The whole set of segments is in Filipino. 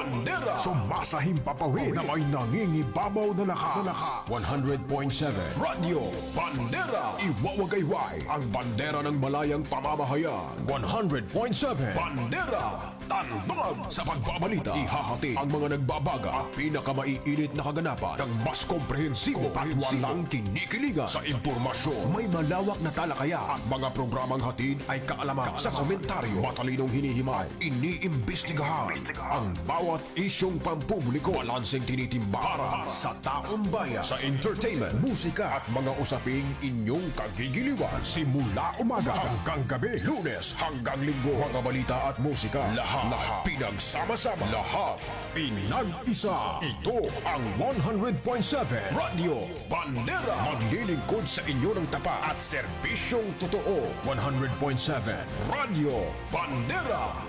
Bandera. Sumasahim papawid na may nangingibabaw na lakas. 100.7 Radio Bandera. Iwawagayway ang bandera ng malayang pamamahayan. 100.7 Bandera. Tandang sa pagbabalita. Ihahati ang mga nagbabaga at pinakamaiinit na kaganapan ng mas komprehensibo at walang kinikiligan sa impormasyon. May malawak na talakaya at mga programang hatid ay kaalaman sa komentaryo. Matalinong hinihimay, iniimbestigahan ang bawat isyong pampubliko. Balanseng tinitimba para sa taong bayan. Sa entertainment, musika at mga usaping inyong kagigiliwan. Simula umaga hanggang gabi, Lunes hanggang Linggo. Mga balita at musika, lahat pinagsama-sama, lahat pinag-isa. Ito ang 100.7 Radio Bandera. Maglilingkod sa inyo ng tapa at serbisyong totoo. 100.7 Radio Bandera.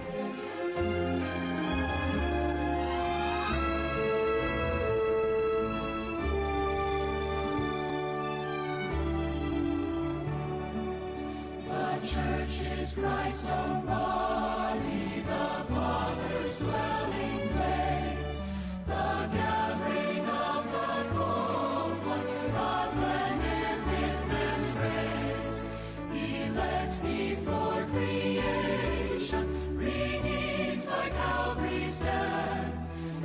Church is Christ's own body, the Father's dwelling place, the gathering of the called ones, God blended with men's race, elect before creation, redeemed by Calvary's death,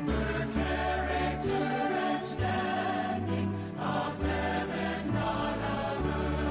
her character and standing of heaven, not of earth.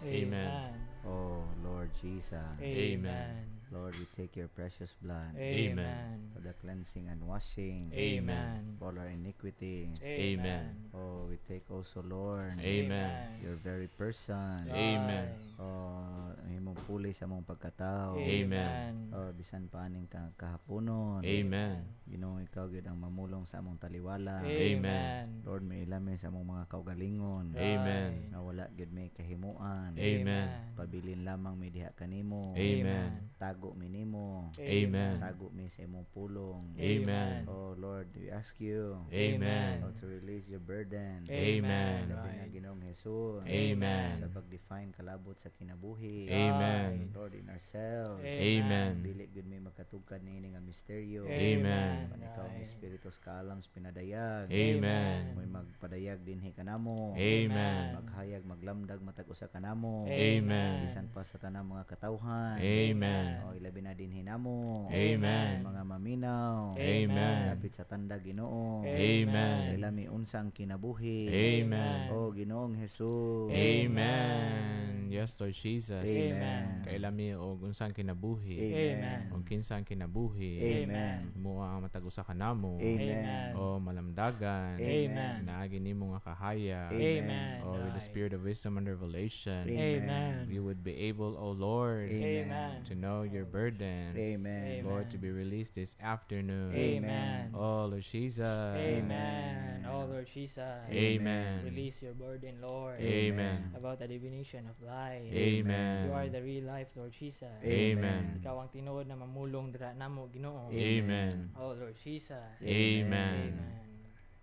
Amen. Oh, Lord Jesus. Amen. Lord, we take your precious blood Amen. for the cleansing and washing Amen. for all our iniquities. Amen. Oh, we take also, Lord, Amen. your very person. Amen. Oh, imong puli sa mong pagkatao. Amen. Oh, bisan pa aning kahaponon. Amen. Ginoo, ikaw gyud ang mamulong sa among taliwala. Amen. Lord, may ilami sa among mga kaugalingon. Amen. Na wala gyud may kahimuan. Amen. Pabilin lamang may diha kanimo. Amen. Tago mi nimo. Amen. Tago mi sa imong pulong. Amen. Oh Lord, we ask you Amen. to release your burden. Amen. Labi na Ginoong Jesus. Amen. Sa pag-define kalabot sa kinabuhi. Amen. Lord, in ourselves. Amen. Dili gud may makatugkad niini nga misteryo. Amen. Panikaw ni Espiritus Kaalams pinadayag. Amen. May magpadayag dinhi kanamo. Amen. Maghayag maglamdag matag usa kanamo. Amen. Bisan pa sa tanang mga katawhan. Amen. O ilabi na dinhi namo. Amen. Sa mga maminaw. Amen. Lapit sa tanda Ginoo. Amen. Ilami unsang kinabuhi. Amen. O Ginoong Jesus. Amen. Yes, Lord Jesus. Amen. Kailami og unsang kinabuhi. Amen. Og kinsang kinabuhi. Amen. Mo ang matag usa kanamo. Amen. O malamdagan. Amen. Naagi nimo nga kahaya. Amen. O with the spirit of wisdom and revelation. Amen. We would be able, O Lord, Amen. to know your burden. Amen. Lord, to be released this afternoon. Amen. Oh, Lord Jesus. Amen. Oh Lord Jesus. Amen. Release your burden, Lord. Amen. About the definition of life. Amen. You are the real life, Lord Jesus. Amen. Ikaw ang tinuod na mamulong dira namo, Ginoo. Amen. Oh Lord Jesus. Amen.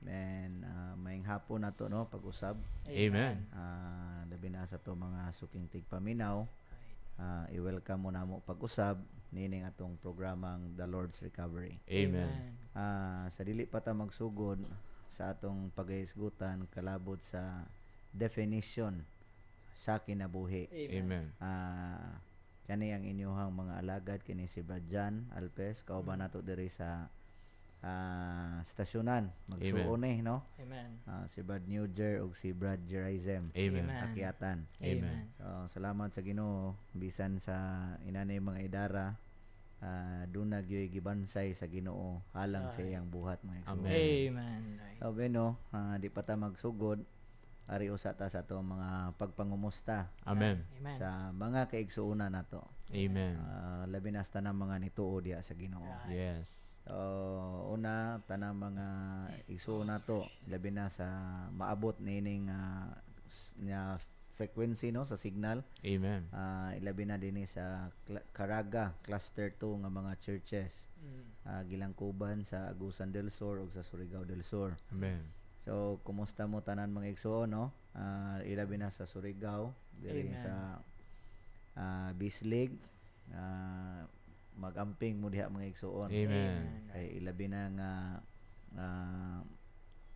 Man, maing hapon na to, no, pag-usab. Amen. Labi na sa to mga suking tigpaminaw. I-welcome mo na mo pag-usab nining atong programang The Lord's Recovery. Amen. Sa dili pa ta magsugod sa atong paghisgutan kalabot sa definition sa kinabuhi. Amen. Kani ang inyuhang mga alagad kini si Brad Jan Alpes kauban nato diri sa stasyonan magsuon no. Amen. Si Brad Newger ug si Brad Jerizem Amen. akyatan. Amen. So, salamat sa Ginoo bisan sa inanay mga idara dunag yoy gibansay sa Ginoo halang sa iyang buhat mga igsoon. Amen. Amen. Okay no, di pa ta magsugod. ari usa ta sa ato mga pagpangumusta Amen. Amen. sa mga kaigsuonan nato. Amen. Labi na sa tanang mga nituo diha sa Ginoo. Yes. So, una tanang mga igsuon nato labi na sa maabot nining nga frequency no sa signal. Amen. Ilabi na dinhi sa Caraga Cluster 2 nga mga churches. Gilangkuban sa Agusan del Sur ug sa Surigao del Sur. Amen. So, kumusta mo tanan mga igsoon, no? Ilabi na sa Surigao, diri Amen. sa Bislig, magamping mo diha mga igsoon. Amen. Kay ilabi na nga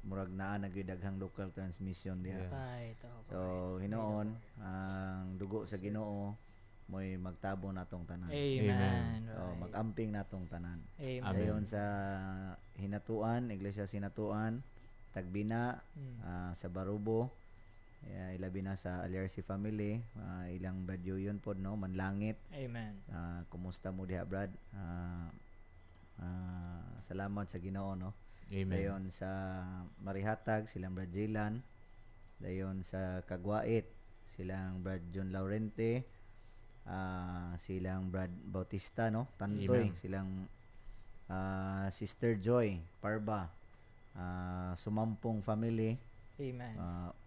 murag naa nagidaghang local transmission diha. Yeah. Right. So, hinoon ang dugo sa Ginoo mo'y magtabo natong tanan. Amen. So, Right. magamping natong tanan. Amen. Amen. Dayon sa Hinatuan, Iglesia Hinatuan, Tagbina, sa Barubo, ilabi na sa Aliarsi family, ilang badyo yun po, no? Manlangit. Amen. Kumusta mo diha, Brad? Salamat sa Ginoo, no? Amen. Dayon sa Marihatag, silang Brad Jilan. Dayon sa Kagwait, silang Brad John Laurente. Silang Brad Bautista, no? Tantoy, Amen. silang Sister Joy Parba, Sumampong family, Amen.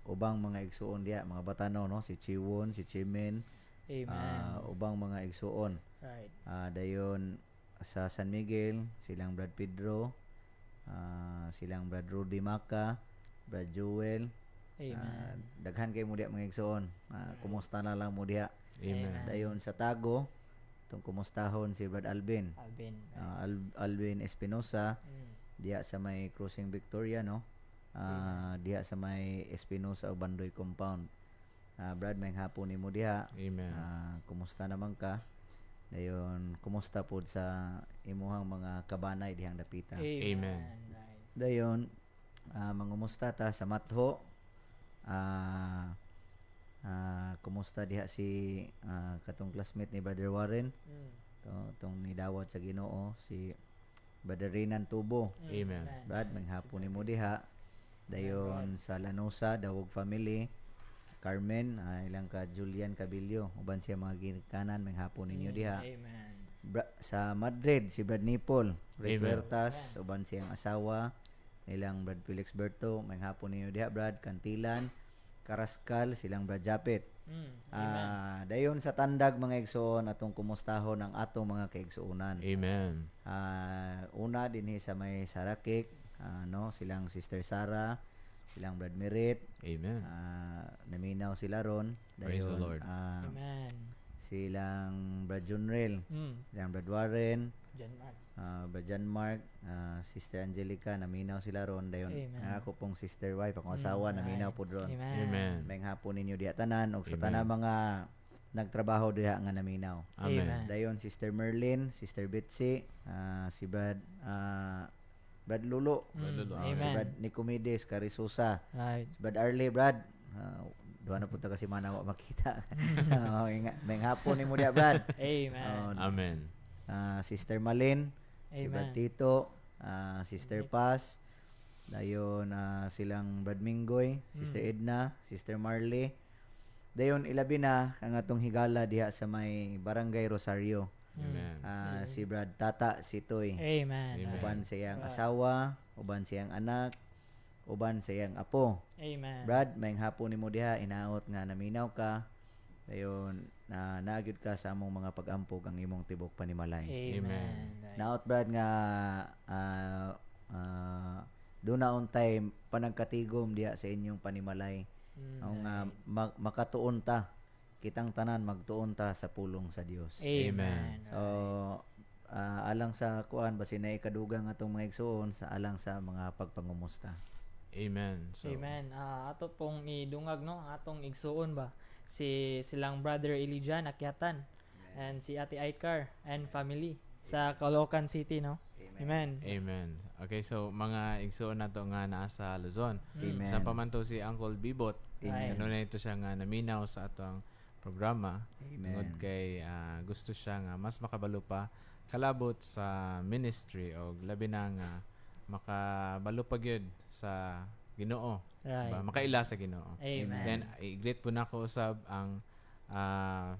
ubang mga igsuon diya, mga batano, no? Si Chiwon, si Chimen, Amen. ubang mga igsuon. Right. Dayon sa San Miguel, silang Brad Pedro, silang Brad Rudy Maka, Brad Joel. Amen. Daghan kay mo diya mga igsuon. Kumusta na lang mo diya. Amen. Dayon sa Tago, itong kumustahon si Brad Alvin. Alvin. Alvin Espinosa, Mm. diya sa may Cruising Victoria, no? Diya sa may Espinosa o Bandoy compound. Brad, may hapon nimo diha. Amen. Kumusta naman ka? Dayon, kumusta pod sa imuhang mga kabanay dihang dapita? Amen. Right. Dayon, mangumusta ta sa Matho. Kumusta diha si katong classmate ni Brother Warren? Mm. Tong nidawat sa Ginoo si Brother Renan Tubo. Amen. Brad, manghapon nimo diha. Dayon sa Lanosa, Dawog family, Carmen, ilang ka Julian Cabillo, uban siya mga ginikanan, manghapon ninyo diha. Amen. Sa Madrid, si Brad Nipol, Red Amen. Huertas, uban siyang asawa, nilang Brad Felix Berto, manghapon ninyo diha. Brad Cantilan, Karaskal, silang Brad Japet. Amen. Dayon sa tandag mga igsoon atong kumustahon ang atong mga kaigsuonan. Amen. Una dinhi sa may Sarakik, no, silang Sister Sara, silang Brad Merit, Amen. naminaw sila ron. Praise the Lord. Amen. Silang Brad Junrel, Mm. silang Brad Warren, John Mark. Brad John Mark, Sister Angelica, naminaw sila ron. Dayon Amen. ako pong sister wife, akong asawa, naminaw po ron. Amen. Amen. May hapon ninyo diha tanan og sa Amen. tanan mga nagtrabaho diha nga naminaw. Amen. Amen. Dayon Sister Merlin, Sister Betsy, si Brad Lulo, Brad Lulo, Amen. si Brad Nicomedes Carrizosa, Right. si Brad Arley, Brad. Duha na punta kasi mana wa makita. May hapon nimo diha, Brad. Amen. Amen. Sister Malin, si Brad Amen. Tito, Sister Paz, dayon silang Brad Minggoy, Sister Edna, Sister Marley. Dayon ilabi na ang atong higala diha sa may Barangay Rosario. Amen. Si Brad Tata Sitoy. Amen. Amen. Uban siyang asawa, uban siyang anak, uban siyang apo. Amen. Brad, may hapon nimo diha, inaot nga naminaw ka. Dayon naagid ka sa among mga pag-ampog ang imong tibok panimalay. Amen. Right. Naot Brad nga doon na untay panagkatigom diha sa inyong panimalay. Ang makatuon ta, kitang tanan magtuon ta sa pulong sa Dios. Amen. So alang sa kuan basin na ikadugang atong mga igsoon sa alang sa mga pagpangumusta. Amen. So, Amen. Ato pong idungag no ang atong igsuon ba silang brother Elijah Akyatan and si Ate Aikar and family sa Caloocan City no. Amen. Amen. Okay, so mga igsuon nato nga naa sa Luzon. Amen. Sa pamanto si Uncle Bibot. Amen. Ano na ito siya nga naminaw sa atong programa. Amen. Tungod kay gusto siya nga mas makabalo pa kalabot sa ministry o labi na nga makabalo pa gyud sa Ginoo. Right. Diba? Makaila sa Ginoo. Amen. Then i-greet po nako usab ang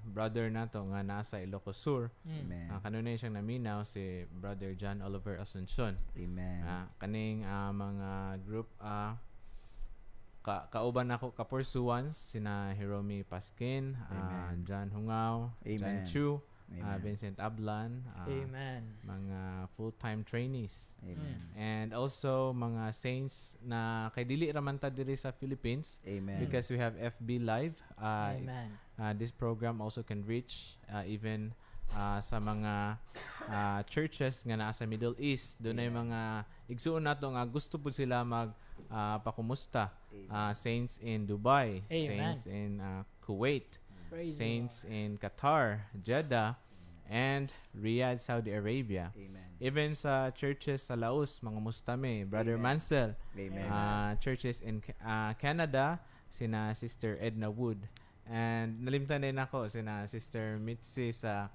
brother nato nga nasa Ilocos Sur. Amen. Kanunay siyang naminaw si Brother John Oliver Asuncion. Amen. Kaning mga group kauban nako kapursuans sina Hiromi Paskin, Amen. John Hungaw, John Amen. Chu, Amen. Vincent Ablan, Amen. mga full-time trainees. Amen. And also mga saints na kay dili ra man ta diri sa Philippines Amen. because we have FB Live. Amen. This program also can reach even sa mga churches nga naa sa Middle East. Doon ay mga igsuon nato nga gusto po sila mag pakumusta. Saints in Dubai, Amen. saints in Kuwait, Praise the saints in Qatar, Jeddah, and Riyadh, Saudi Arabia. Amen. Even sa churches sa Laos, mga Mustame, Brother Amen. Mansell, Amen. churches in Canada, sina Sister Edna Wood. And nalimtan din ako sina Sister Mitzi sa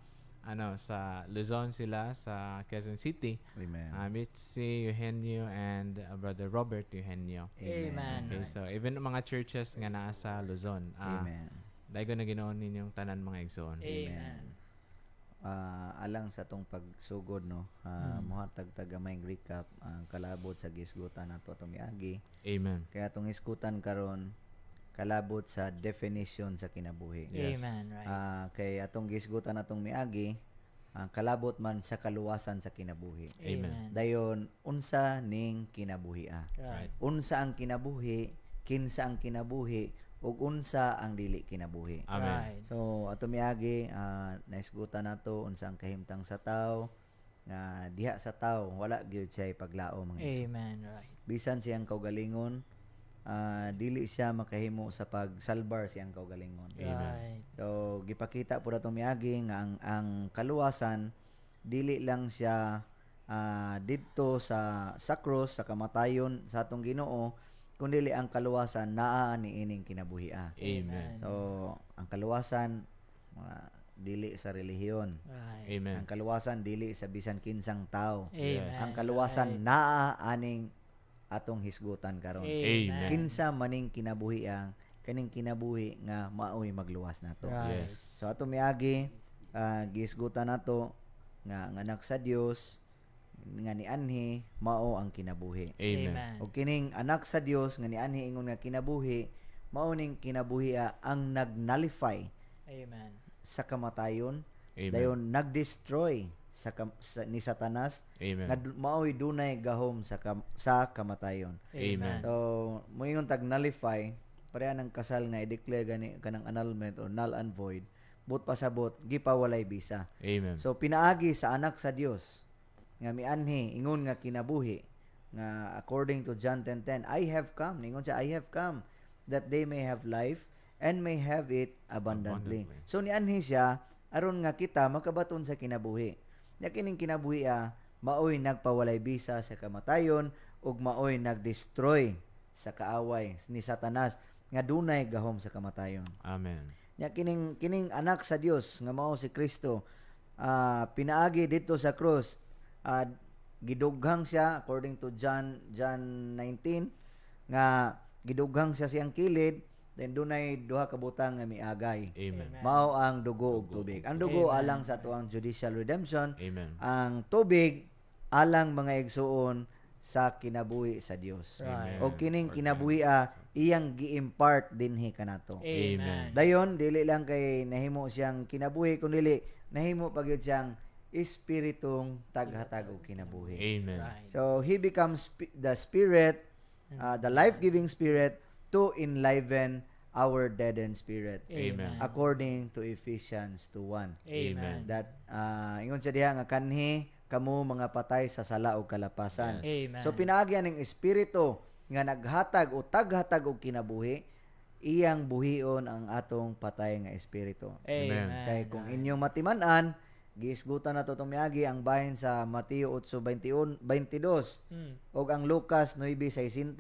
sa Luzon sila sa Quezon City. Amen. Mitzi Eugenio and Brother Robert Eugenio. Amen. Okay, so even mga churches nga naa sa Luzon. Amen. Dahil ko na ginoon ninyong tanan mga igsoon. Amen. Alang sa tong pagsugod no, muhatag tagamay recap ang kalabot sa gisgutan nato atong miagi. Amen. Kaya atong isgutan karon kalabot sa definition sa kinabuhi. Yes. Amen. Right. Kay atong gisgutan atong miagi ang kalabot man sa kaluwasan sa kinabuhi. Amen. Dayon unsa ning kinabuhi? Right. Unsa ang kinabuhi, kinsa ang kinabuhi, ug unsa ang dili kinabuhi. Amen. Right. So ato miagi naisgutan nato unsa ang kahimtang sa tawo nga diha sa tawo wala gyud siya paglao mga igsoon. Amen. Right. Bisan siyang kaugalingon dili siya makahimo sa pagsalbar siyang kaugalingon. Right. So gipakita pud atong miagi nga ang kaluwasan dili lang siya didto sa krus sa kamatayon sa atong Ginoo kundi ang kaluwasan naa niining kinabuhi. Amen. So ang kaluwasan dili sa relihiyon. Right. Amen. Ang kaluwasan dili sa bisan kinsang tao. Amen. Yes. Ang kaluwasan Right. naa aning atong hisgutan karon. Amen. Kinsa maning kinabuhi ang kaning kinabuhi nga maoy magluwas nato. Right. Yes. So ato miagi gihisgutan nato nga ang anak sa Dios nga ni anhi mao ang kinabuhi. Amen. O kining anak sa Dios nga ni anhi ingon nga kinabuhi mao ning kinabuhi ang nag-nullify Amen. sa kamatayon, Amen. dayon nag-destroy ni Satanas Amen. nga maoy dunay gahom sa kamatayon. Amen. So moingon tag nullify pareha ng kasal nga i-declare gani kanang annulment or null and void but pasabot gipawalay bisa. Amen. So pinaagi sa anak sa Dios nga mianhi ingon nga kinabuhi nga according to John 10:10 I have come ingon siya I have come that they may have life and may have it abundantly. Abundantly. So nianhi siya aron nga kita makabaton sa kinabuhi. Nya kining kinabuhi maoy nagpawalay bisa sa kamatayon ug maoy nagdestroy sa kaaway ni Satanas nga dunay gahom sa kamatayon. Amen. Nya kining anak sa Dios nga mao si Kristo pinaagi dito sa krus gidughang siya according to John 19 nga gidughang siya siyang kilid then dunay duha ka butang nga miagay. Amen. Mao ang dugo ug tubig. Ang dugo Amen. alang sa tuang judicial redemption, Amen. ang tubig alang mga igsuon sa kinabuhi sa Dios. Right. O kining kinabuhi iyang gi-impart dinhi kanato. Amen. Dayon dili lang kay nahimo siyang kinabuhi kundi nahimo pagyud siyang espiritong taghatag og kinabuhi. Amen. Right. So he becomes the spirit, the life-giving spirit to enliven our deadened spirit. Amen. According to Ephesians 2:1. Amen. That ingon siya diha nga kanhi kamo mga patay sa sala ug kalapasan. Amen. So pinaagi ning espiritu nga naghatag o taghatag og kinabuhi iyang buhion ang atong patay nga espiritu. Amen. Kay kung inyong matiman-an giisgutan nato tong miagi ang bahin sa Mateo 8:22 ug ang Lucas 9:60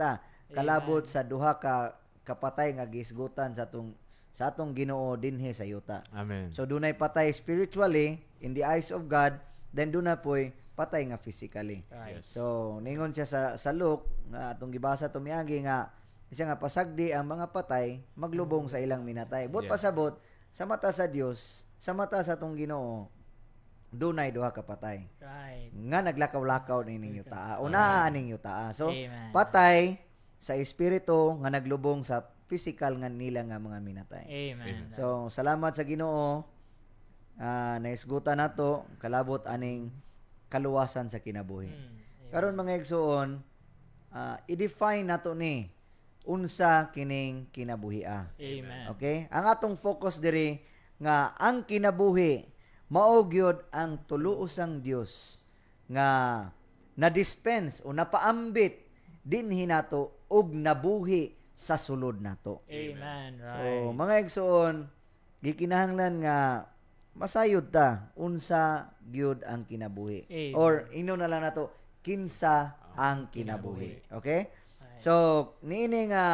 kalabot sa duha ka kapatay nga giisgutan sa atong Ginoo dinhi sa yuta. Amen. So dunay patay spiritually in the eyes of God, then dunay poy patay nga physically. Right. Yes. So ningon siya sa Luke nga atong gibasa tumiagi nga siya nga pasagdi ang mga patay maglubong sa ilang minatay. But Yeah. pasabot sa mata sa Dios, sa mata sa atong Ginoo, dunay duha ka patay Right. nga naglakaw-lakaw ninyo taa. Una ninyo taa. So Amen. patay sa espiritu nga naglubong sa physical nga nila nga mga minatay. Amen. So salamat sa Ginoo. Naisgutan nato kalabot aning kaluwasan sa kinabuhi. Karon mga igsoon, i-define nato ni unsa kining kinabuhia. Amen. Okay? Ang atong focus diri nga ang kinabuhi mao gyud ang tuluosang Dios nga na-dispense o napaambit dinhi nato og nabuhi sa sulod nato. Amen. So, Right. mga igsoon, gikinahanglan nga masayod ta unsa gyud ang kinabuhi. Amen. Or ino na lang nato kinsa ang kinabuhi. Okay? Right. So, niini nga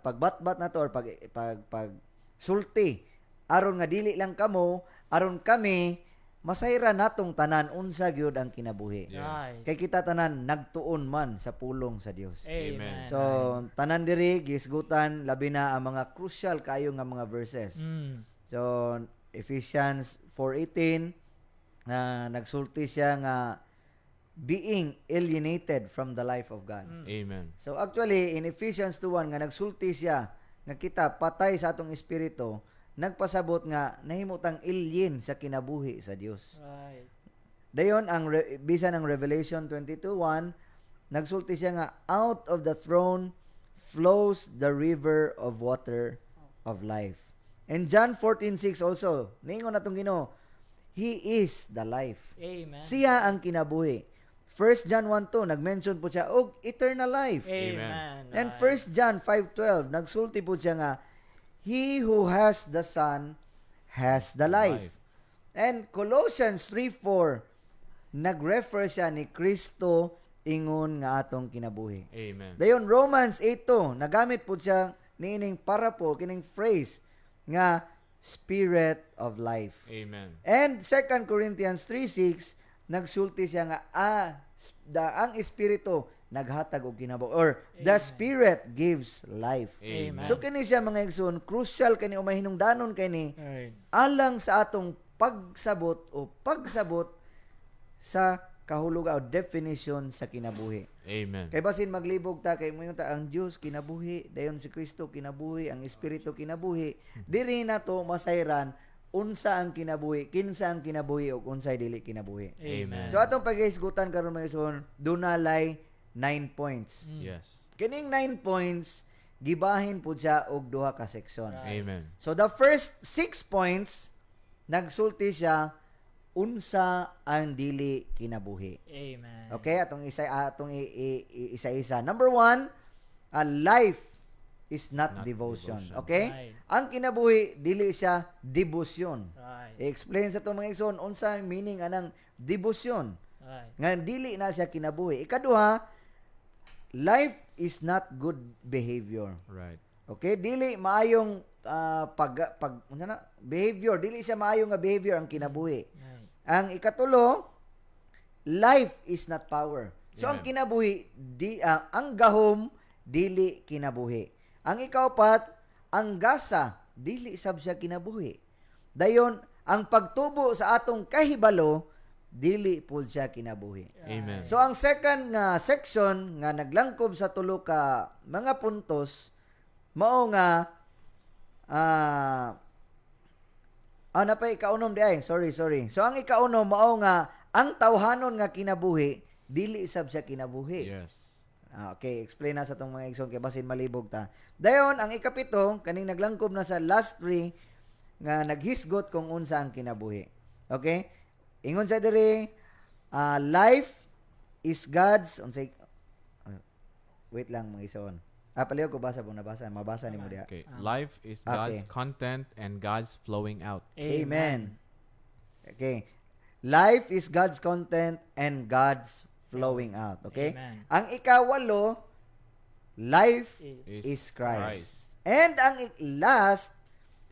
pagbatbat nato or pag sulti aron nga dili lang kamo, aron kami masayra natong tanan unsa gyud ang kinabuhi. Yes. Right. Kay kita tanan nagtuon man sa pulong sa Dios. Amen. So, tanan diri gisgutan labi na ang mga crucial kayo nga mga verses. So, Ephesians 4:18 na nagsulti siya nga being alienated from the life of God. Amen. So actually in Ephesians 2:1 nga nagsulti siya nga kita patay sa atong espiritu, nagpasabot nga nahimutang alien sa kinabuhi sa Dios. Right. Dayon ang bisan ang Revelation 22:1 nagsulti siya nga out of the throne flows the river of water of life. And John 14:6 also, ningon natong Ginoo, He is the life. Amen. Siya ang kinabuhi. 1 John 1:2 nagmention po siya og eternal life. Amen. And Right. 1 John 5:12 nagsulti po siya nga he who has the Son has the life. And Colossians 3:4 nagrefer siya ni Kristo ingon nga atong kinabuhi. Amen. Dayon Romans 8:2 nagamit po siya niining parable kining phrase nga spirit of life. Amen. And 2 Corinthians 3:6 nagsulti siya nga ang espiritu naghatag og kinabuhi or the spirit gives life. Amen. So kini siya mga igsoon, crucial kani o mahinungdanon kani Right. alang sa atong pagsabot sa kahulugan o definition sa kinabuhi. Amen. Kay basin maglibog ta kay moingon ta ang Dios kinabuhi, dayon si Kristo kinabuhi, ang Espiritu kinabuhi. Diri nato masayran unsa ang kinabuhi, kinsa ang kinabuhi ug unsay dili kinabuhi. Amen. So atong paghisgutan karon mga igsoon, dunalay 9 points. Yes. Kining 9 points gibahin pud siya og duha ka section. Amen. So the first 6 points nagsulti siya unsa ang dili kinabuhi. Amen. Okay, atong isa-isa. Number 1, life is not, Not devotion. devotion. Okay? Right. Ang kinabuhi dili siya debosyon. Right. I-explain sa itong mga igsoon unsa ang meaning anang debosyon. Right. Nga dili na siya kinabuhi. Ikaduha, life is not good behavior. Right. Okay, dili maayong behavior, dili siya maayong nga behavior ang kinabuhi. Right. Ang ikatulo, life is not power. So ang Amen. kinabuhi, ang gahom dili kinabuhi. Ang ikaapat, ang gasa dili sab siya kinabuhi. Dayon ang pagtubo sa atong kahibalo dili pud siya kinabuhi. Amen. So ang second nga section nga naglangkob sa tulo ka mga puntos mao nga napay ikaunom di ay. Sorry. So ang ikaunom mao nga ang tawhanon nga kinabuhi dili sab siya kinabuhi. Yes. Okay, explain na sa tong mga igsoon kay basin malibog ta. Dayon ang ikapito kaning naglangkob na sa last 3 nga naghisgot kung unsa ang kinabuhi. Okay? Ingon sa diri, life is God's unsay wait lang mga igsoon. Paliw ko basa po nabasa, mabasa nimo diha. Okay. Life is God's Okay. content and God's flowing out. Amen. Okay. Life is God's content and God's flowing out. Okay? Amen. Ang ikawalo, life Is is Christ. And ang last,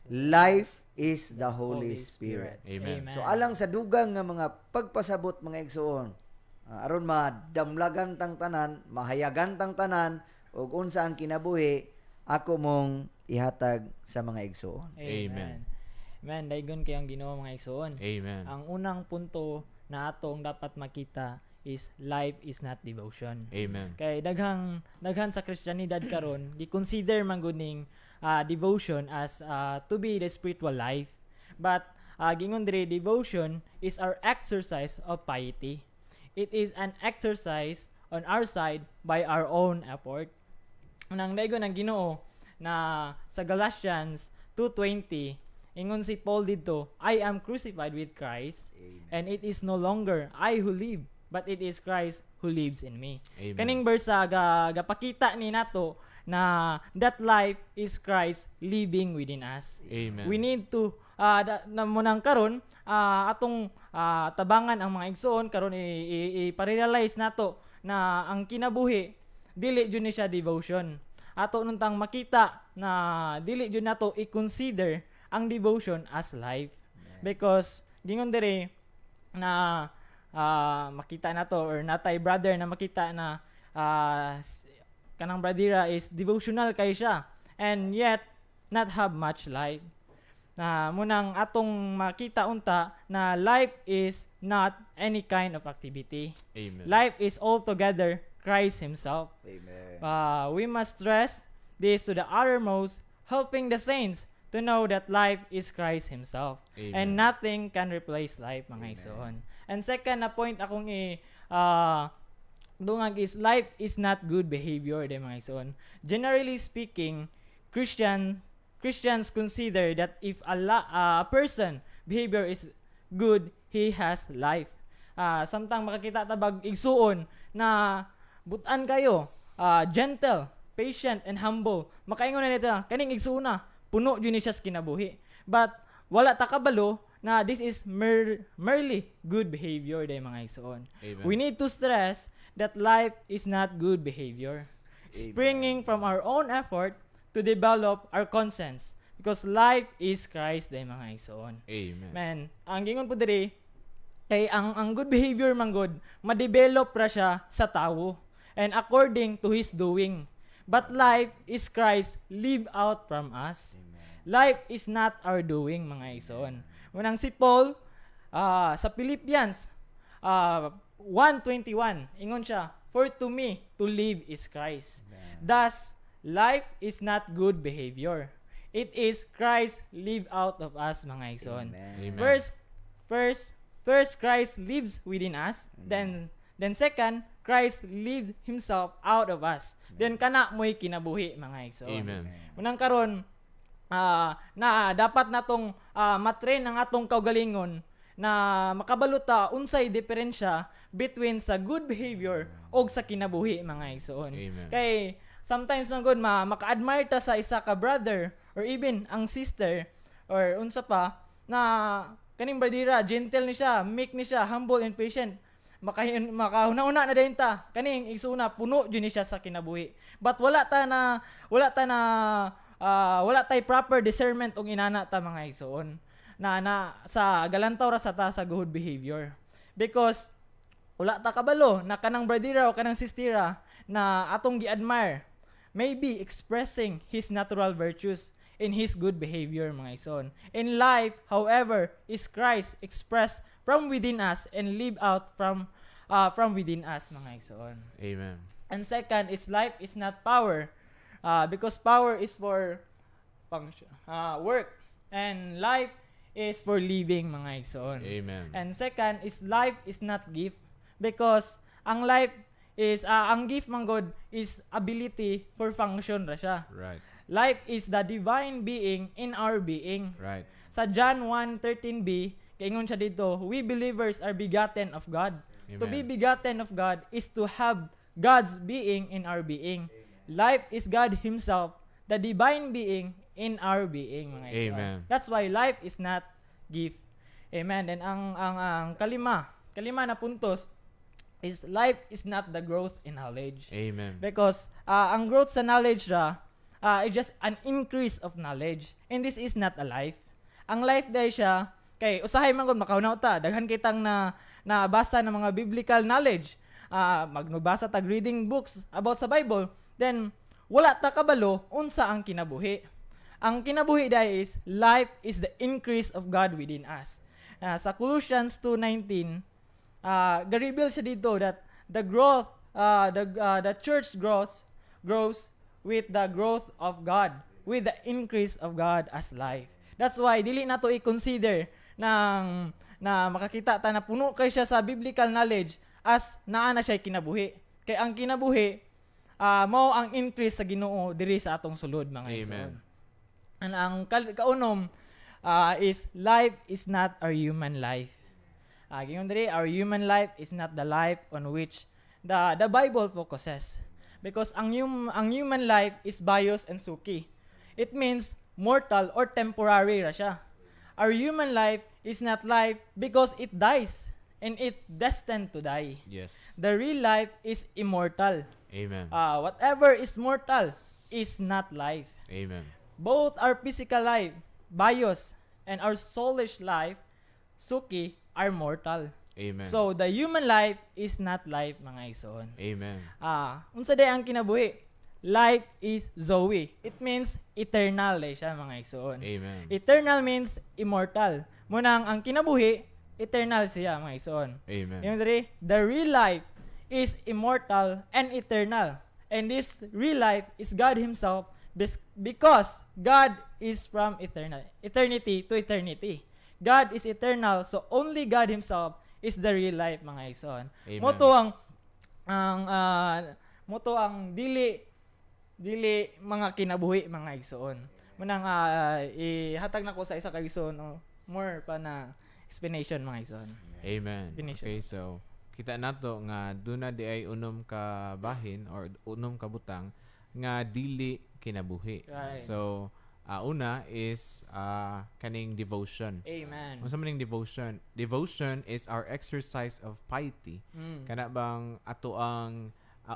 life is the Holy Spirit. Amen. So alang sa dugang nga mga pagpasabot mga igsoon, aron madamlagan tang tanan, mahayagan tang tanan ug unsa ang kinabuhi, ako mong ihatag sa mga igsoon. Amen. Amen. Daygon kay ang Ginoo mga igsoon. Amen. Ang unang punto na atong dapat makita is life is not devotion. Amen. Kay daghan sa Kristiyanidad karon gi-consider man gud ning devotion as to be the spiritual life. But gingon diri, devotion is our exercise of piety. It is an exercise on our side by our own effort. Nang daygon ang Ginoo na sa Galatians 2:20 ingon si Paul dito, I am crucified with Christ, and it is no longer I who live, but it is Christ who lives in me. Amen. Kaning versa gapakita ni nato na that life is Christ living within us. Amen. We need to munang karon atong tabangan ang mga igsoon karon i-realize nato na ang kinabuhi dili jud ni siya devotion. Ato nuntang makita na dili jud nato i-consider ang devotion as life. Because gingon diri na makita nato or natay brother na makita na kanang bradira is devotional kay siya and yet not have much life. Na munang atong makita unta na life is not any kind of activity. Amen. Life is altogether Christ himself. Amen. We must stress this to the uttermost, helping the saints to know that life is Christ himself. Amen. And nothing can replace life, mga igsoon. And second na point akong dungag is life is not good behavior, mga igsoon. Generally speaking, Christians consider that if a person behavior is good, he has life. Samtang makakita tabag igsuon na butan kayo, gentle, patient, and humble. Makaingon na nito, kaning igsuona, puno yun siya sa kinabuhi. But wala ta kabalo na this is merely good behavior day mga igsoon. Amen. We need to stress that life is not good behavior. Springing from our own effort to develop our conscience. Because life is Christ day mga igsoon. Amen. Man, ang gingon po diri kay ang good behavior man good, ma-develop ra siya sa tawo and according to his doing. But life is Christ live out from us. Life is not our doing, mga igsoon. Unang si Paul sa Philippians 1:21, ingon siya, for to me to live is Christ. Thus, life is not good behavior. It is Christ live out of us, mga igsoon. Amen. First Christ lives within us. Then second, Christ lived himself out of us. Then kana mo'y kinabuhi, mga igsoon. Amen. Unang karon na dapat natong matrain ang atong kaugalingon na makabaluta unsay diferensya between sa good behavior og sa kinabuhi, mga igsoon. Amen. Kay sometimes man gud maka-admire ta sa isa ka brother or even ang sister or unsa pa na kaning bradira gentle ni siya, meek ni siya, humble and patient. Makahuna-una na dayon ta. Kaning igsoona puno jud ni siya sa kinabuhi. But wala tay proper discernment og inana ta, mga igsoon. Na sa galantaw ra sa ta sa good behavior. Because wala ta kabalo na kanang bradira o kanang sistira na atong gi-admire maybe expressing his natural virtues in his good behavior, mga igsoon. In life, however, is Christ expressed from within us and live out from within us, mga igsoon. Amen. And second is life is not power, because power is for function, work, and life is for living, mga igsoon. Amen. And second is life is not gift, because ang life is ang gift man God is ability for function ra siya. Right. Life is the divine being in our being. Right. Sa John 1:13b, kaingon siya dito, we believers are begotten of God. Amen. To be begotten of God is to have God's being in our being. Life is God himself, the divine being in our being, mga igsoon. Amen. That's why life is not gift. Amen. And ang kalima na puntos is life is not the growth in knowledge. Amen. Because ang growth sa knowledge ra is just an increase of knowledge. And this is not a life. Ang life day siya kay usahay man gud makaunaw ta, daghan kitang na basa ng mga biblical knowledge. Magbasa tag reading books about sa Bible, then wala ta kabalo unsa ang kinabuhi. Ang kinabuhi day is life is the increase of God within us. Sa Colossians 2:19, ga-reveal siya dito that the growth the church grows with the growth of God, with the increase of God as life. That's why dili nato i-consider na makakita ta na puno kay siya sa biblical knowledge as naa na siya kinabuhi. Kay ang kinabuhi mao ang increase sa Ginoo diri sa atong sulod mga Amen. igsoon. And ang kaunom is life is not our human life. Gingon diri, our human life is not the life on which the Bible focuses. Because ang human life is bios and suki. It means mortal or temporary ra siya. Our human life is not life because it dies and it destined to die. Yes. The real life is immortal. Amen. Whatever is mortal is not life. Amen. Both our physical life, bios, and our soulish life, suki, are mortal. Amen. So, the human life is not life, mga igsoon. Amen. Unsa day ang kinabuhi? Life is Zoe. It means eternal siya, mga igsoon. Amen. Eternal means immortal. Munang ang kinabuhi, eternal siya, mga igsoon. Amen. Yung diri, the real life is immortal and eternal. And this real life is God Himself because God is from eternity to eternity. God is eternal, so only God Himself is the real life, mga igsoon. Amen. Moto ang dili mga kinabuhi, mga igsoon. Munang ihatag nako sa isa ka igsoon more pa na explanation, mga igsoon. Amen. Finish Okay, so kita nato nga duna di ay unom ka bahin or unom ka butang nga dili kinabuhi. Right. So una is kaning devotion. Amen. Unsa man ning devotion? Devotion is our exercise of piety. Kana bang ato ang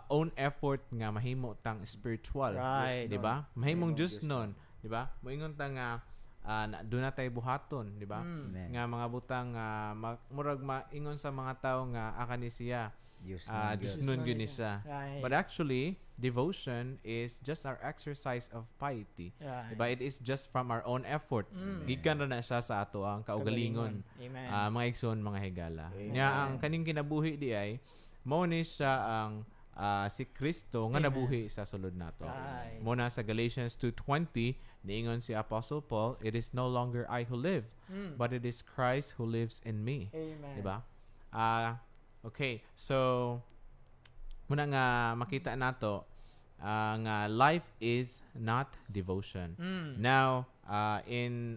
own effort nga mahimo tang spiritual, Right. di ba? Mahimong Diyos nun, di ba? Moingon ta nga doon na tayo buhaton, di ba? Amen. Nga mga butang murag maingon sa mga tao nga aka ni siya Diyos Diyos na nun nun yun siya. isa. Right. But actually, devotion is just our exercise of piety. Right. Diba? It is just from our own effort. Gikan ra na siya sa ato ang kaugalingon. Amen. Mga igsoon, mga higala. Nya ang kaning kinabuhi di ay mao ni siya ang si Kristo nga Amen. nabuhi sa sulod nato. Right. Muna sa Galatians 2:20 niingon si Apostle Paul, "It is no longer I who live, but it is Christ who lives in me." Amen. Diba? Okay, so muna nga makita nato nga life is not devotion. Now, in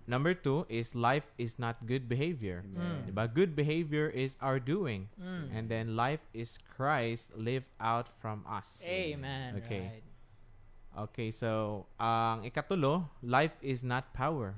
number 2 is life is not good behavior. Diba? Good behavior is our doing. And then life is Christ lived out from us. Amen. Okay. Right. Okay, so ang ikatulo, life is not power.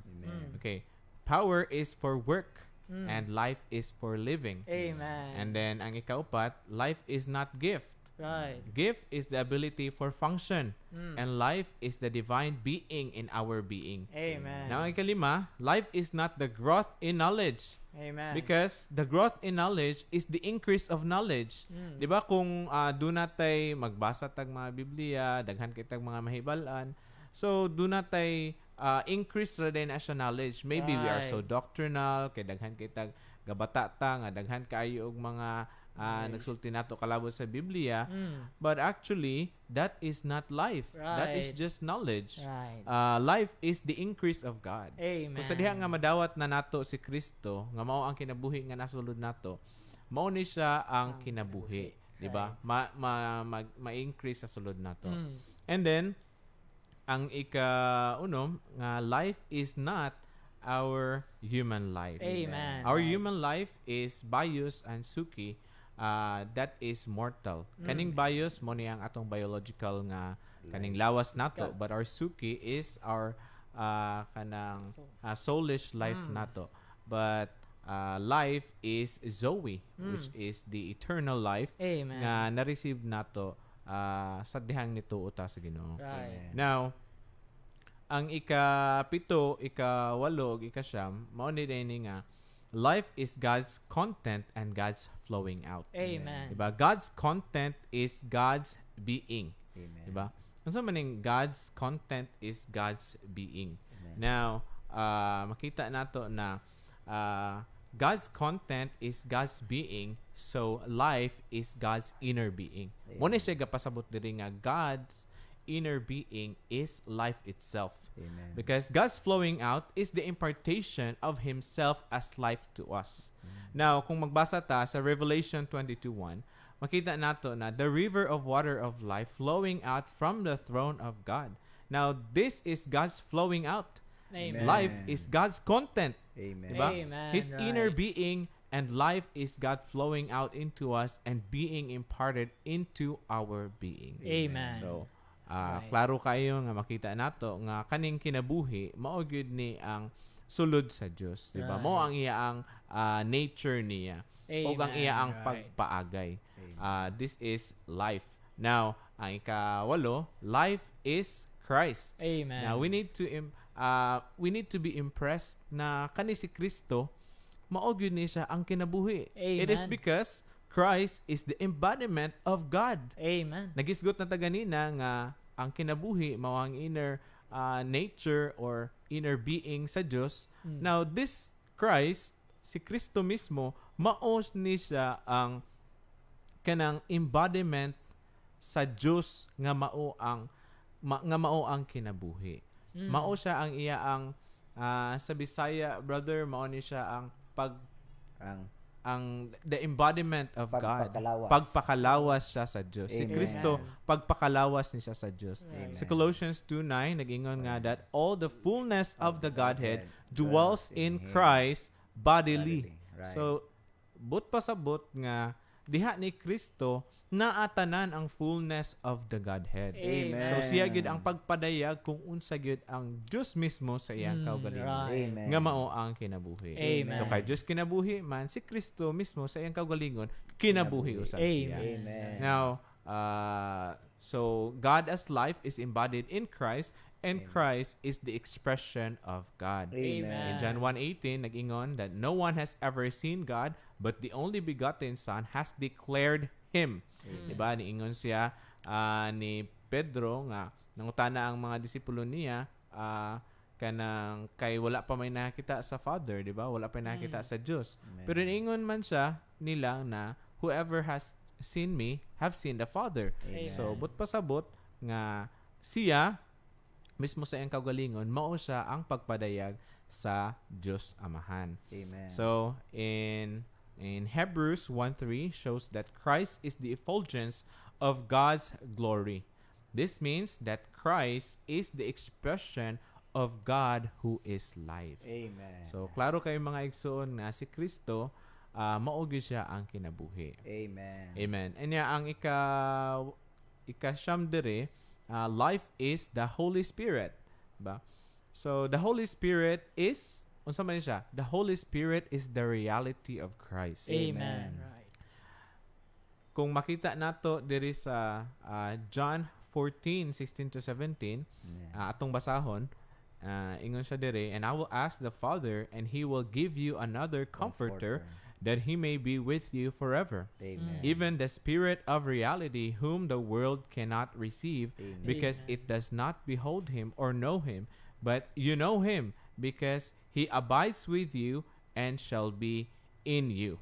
Okay. Power is for work and life is for living. Amen. And then ang ikaupat, life is not gift. Right. Gift is the ability for function and life is the divine being in our being. Amen. Now ang ikalima, life is not the growth in knowledge. Amen. Because the growth in knowledge is the increase of knowledge. 'Di ba kung do natay magbasa tag mga Biblia, daghan kitag mga mahibalan. So do natay increase ra din na siya knowledge. Maybe we are so Right. doctrinal kay daghan kitag gabata ta nga daghan kaayo og mga nagsulti nato kalabot sa Biblia. But actually that is not life. That is Right. just knowledge. Right. Life is the increase of God. Amen. Kung sa diha nga madawat na nato si Kristo, nga mao ang kinabuhi nga nasulod nato, mao ni siya ang kinabuhi, di ba? Ma-increase sa sulod nato. And then ang ikaunom nga life is not our human life. Amen. Our human life is bios and suki. That is mortal. Kaning bios mo ni ang atong biological nga kaning lawas nato, but our suki is our kanang soulish life nato. But life is Zoe, which is the eternal life Amen. nga na-receive nato sa dihang nito uta sa Ginoo. Right. Now, ang ika-pito, ika-walo, ug ika-siyam, mao ni dinhi nga life is God's content and God's flowing out. Amen. Diba? God's content is God's being. Amen. Diba? Unsa man ning God's content is God's being. Amen. Now, makita nato na God's content is God's being, so life is God's inner being. Mo ni siya gapasabot diri nga God's inner being is life itself. Amen. Because God's flowing out is the impartation of Himself as life to us. Now, kung magbasa ta sa Revelation 22:1, makita nato na the river of water of life flowing out from the throne of God. Now, this is God's flowing out. Amen. Life is God's content. Amen. Diba? Amen, His right. inner being and life is God flowing out into us and being imparted into our being. Amen. So, Right. klaro kayo nga makita nato nga kaning kinabuhi mao gyud ni ang sulod sa Dios, di ba? Right. Mao ang iya ang nature niya o ang iya ang Right. pagpaagay. This is life. Now, ang ikawalo, life is Christ. Amen. Now, we need to be impressed na kani si Kristo mao gyud ni siya ang kinabuhi. It is Amen. because Christ is the embodiment of God. Amen. Nagisgot na ta ganina nga ang kinabuhi mao ang inner nature or inner being sa Dios. Now this Christ, si Kristo mismo, mao ni siya ang kanang embodiment sa Dios nga mao ang kinabuhi. Mao siya ang iya ang sa Bisaya, brother, mao ni siya ang Ang the embodiment of God. Pagpakalawas. Pagpakalawas siya sa Diyos. Si Amen. Kristo, pagpakalawas ni siya sa Diyos. Amen. Sa Colossians 2:9, nag-ingon nga that all the fullness of the Godhead dwells in Christ bodily. Right. So, but pasabot nga diha ni Kristo naatanan ang fullness of the Godhead. Amen. So siya gyud ang pagpadayag kung unsa gyud ang Dios mismo sa iyang kaugalingon. right. Amen. Nga mao ang kinabuhi. Amen. So kay Dios kinabuhi man, si Kristo mismo sa iyang kaugalingon kinabuhi usab siya. Amen. Now, so God as life is embodied in Christ, and Christ is the expression of God. Amen. In John 1:18, nag-ingon that no one has ever seen God, but the only begotten Son has declared Him. Diba? Niingon siya ni Pedro nga nangutana ang mga disipulo niya kanang kay wala pa may nakita sa Father, diba? Wala pa nakita sa Diyos. Pero niingon man siya nila na whoever has seen me have seen the Father. Amen. So, but pasabot nga siya mismo sa iyang kaugalingon, mao siya ang pagpadayag sa Diyos Amahan. Amen. So, in Hebrews 1:3 shows that Christ is the effulgence of God's glory. This means that Christ is the expression of God who is life. Amen. So, klaro kayo mga igsoon na si Kristo, mao gyud siya ang kinabuhi. Amen. Amen. And ang ika-siyam dire, life is the Holy Spirit. Diba? So, the Holy Spirit is, unsa man siya? The Holy Spirit is the reality of Christ. Amen. Right. Kung makita nato diri sa John 14:16-17, atong basahon, ingon siya diri, and I will ask the Father, and He will give you another comforter, that He may be with you forever. Amen. Even the Spirit of reality, whom the world cannot receive, Amen. because it does not behold Him or know Him, but you know Him, because He abides with you and shall be in you.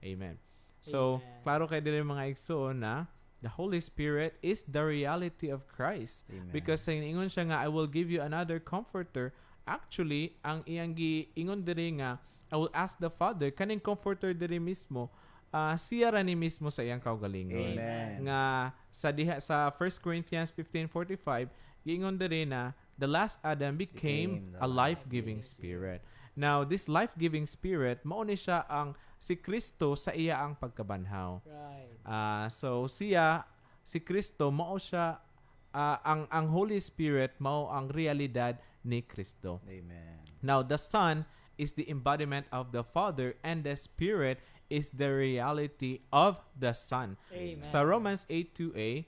Amen. So, Amen. klaro kayo din mga igsoon na the Holy Spirit is the reality of Christ. Amen. Because sa ingon siya nga, I will give you another comforter. Actually, ang iyang giingon diri nga, I will ask the Father, kaning comforter diri mismo, siya ra ni mismo sa iyang kaugalingon. Amen. Nga sa diha sa 1 Corinthians 15:45, giingon diri na the last Adam became the a life-giving spirit. Now, this life-giving spirit, mao ni siya ang si Kristo sa iya ang pagkabanhaw. Right. So si Kristo mao siya ang Holy Spirit mao ang realidad ni Kristo. Amen. Now, the Son is the embodiment of the Father, and the Spirit is the reality of the Son. Amen. Sa Romans 8:2a,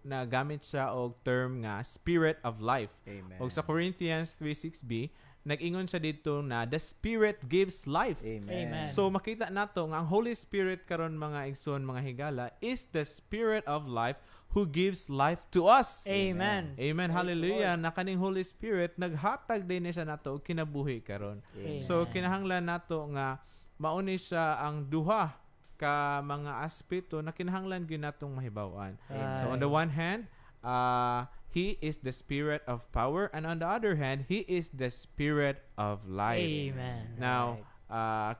nagamit siya og term nga spirit of life. Amen. Og sa Corinthians 3:6b, nag-ingon siya dito na the Spirit gives life. Amen. So makita nato nga ang Holy Spirit karon mga igsoon, mga higala, is the Spirit of life who gives life to us. Amen. Amen. Hallelujah. Na kaning Holy Spirit naghatag din niya sa nato og kinabuhi karon. Amen. So kinahanglan nato nga mauni siya ang duha ka mga aspeto na kinahanglan gyud natong mahibaw-an. So on the one hand, He is the Spirit of power, and on the other hand, He is the Spirit of life. Amen. Now,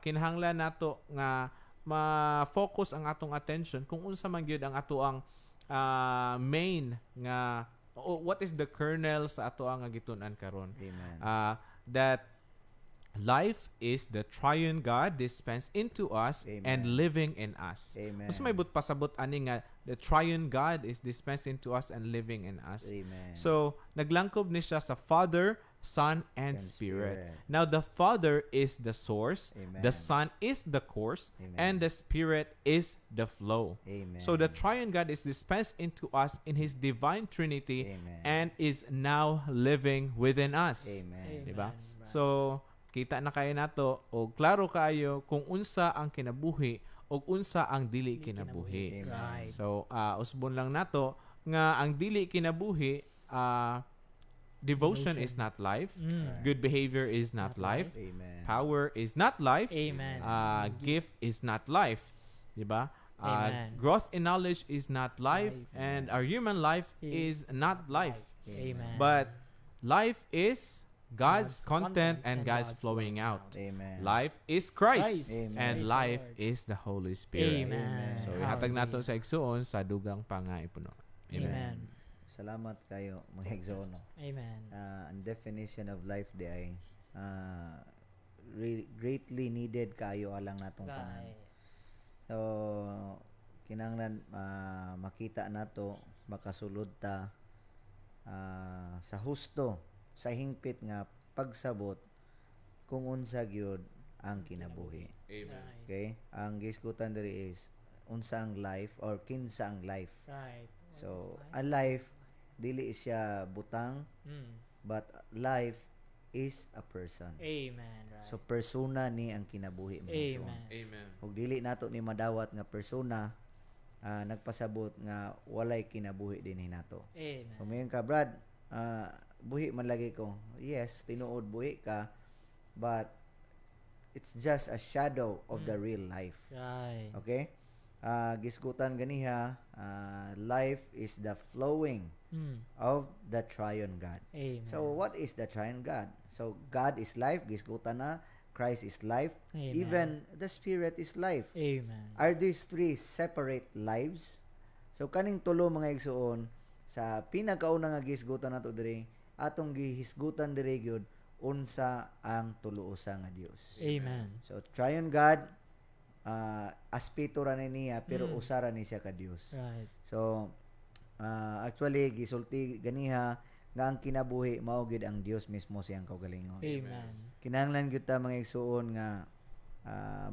kinahanglan nato nga ma-focus ang atong attention kung unsa man gyud ang ato ang main nga what is the kernel sa ato ang gitun-an karon. Amen. That life is the triune God dispensed into us Amen. and living in us. Amen. Mas may pasabot ani nga the triune God is dispensed into us and living in us. Amen. So, naglangkob ni siya sa Father, Son, and Spirit. Now, the Father is the source, Amen. the Son is the course, Amen. and the Spirit is the flow. Amen. So, the triune God is dispensed into us in His divine Trinity Amen. and is now living within us. Amen. Diba? Right. So, kita na kayo nato o klaro kayo kung unsa ang kinabuhi o unsa ang dili kinabuhi. Amen. Right. So, usbon lang nato nga ang dili kinabuhi, devotion is not life. Good behavior is not life. Amen. Power is not life. Amen. Gift is not life. Diba? Amen. Growth in knowledge is not life. And our human life is not life. Amen. But life is God's God's content content and and God's God's flowing out. Amen. Life is Christ. Christ. Amen. And Praise life the Lord. is the Holy Spirit. Amen. So, ihatag nato sa igsoon sa dugang pangaipuno. Amen. Amen. Salamat kayo mga igsoon. Amen. Ang definition of life di ay greatly needed kayo alang natong tanan. Right. So kinahanglan makita nato makasulod ta sa husto sa hingpit nga pagsabot kung unsa gyud ang kinabuhi. Amen. Right. Okay? Ang gisgutan diri is unsa ang life or kinsa ang life. Right. So, ang life dili siya butang but life is a person. Amen. Right. So persona ni ang kinabuhi mo. Amen. Amen. Ug dili nato ni madawat nga persona nagpasabot nga walay kinabuhi dinhi nato. Amen. So mayon ka Brad, buhi man lagi ko. Yes, tinuod buhi ka but it's just a shadow of the real life. Right. Okay? Gisgutan ganiha, life is the flowing of the triune God. Amen. So what is the triune God? So God is life, gisgutan na, Christ is life, Amen. even the Spirit is life. Amen. Are these three separate lives? So kaning tulo mga igsuon sa pinakauna nga gisgutan nato diri, atong gihisgutan diri gyud unsa ang tulo usa nga Dios. Amen. So triune God, aspito ra ni niya pero usa ra ni siya ka Dios. Right. So actually gisulti ganiha nga ang kinabuhi mao gid ang Dios mismo siyang kaugalingon. Amen. Kinahanglan gyud ta mga igsuon nga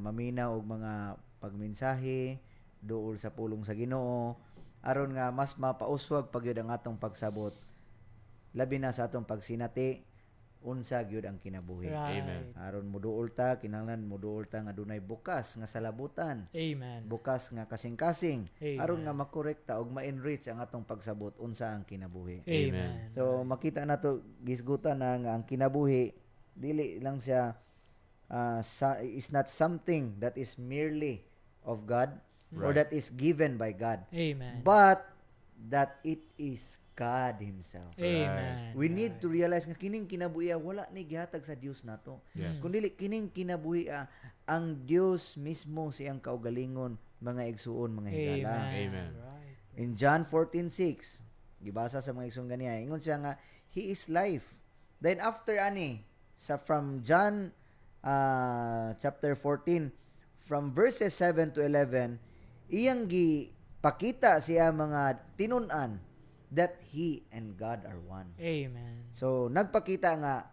maminaw og mga pagmensahe duol sa pulong sa Ginoo aron nga mas mapauswag pa gyud ang atong pagsabot labi na sa atong pagsinati unsa gyud ang kinabuhi. Right. Amen. Aron moduol ta kinahanglan moduol ta nga dunay bukas nga salabutan, Amen. bukas nga kasing-kasing Amen. aron nga makorekta og ma-enrich ang atong pagsabot unsa ang kinabuhi. Amen. So makita nato gisgutan na nga ang kinabuhi dili lang siya is not something that is merely of God or that is given by God, Amen. but that it is God himself. Amen. We need to realize nga kining kinabuhi wala ni gihatag sa Dios nato. Yes. Kundi kining kinabuhi ang Dios mismo siyang kaugalingon mga igsuon mga higala. Amen. Right. In John 14:6, gibasa sa mga igsoon ganiya, ingon siya nga he is life. Then after ani from John chapter 14 from verses 7 to 11, iyang gipakita siya mga tinun-an that he and God are one. Amen. So nagpakita nga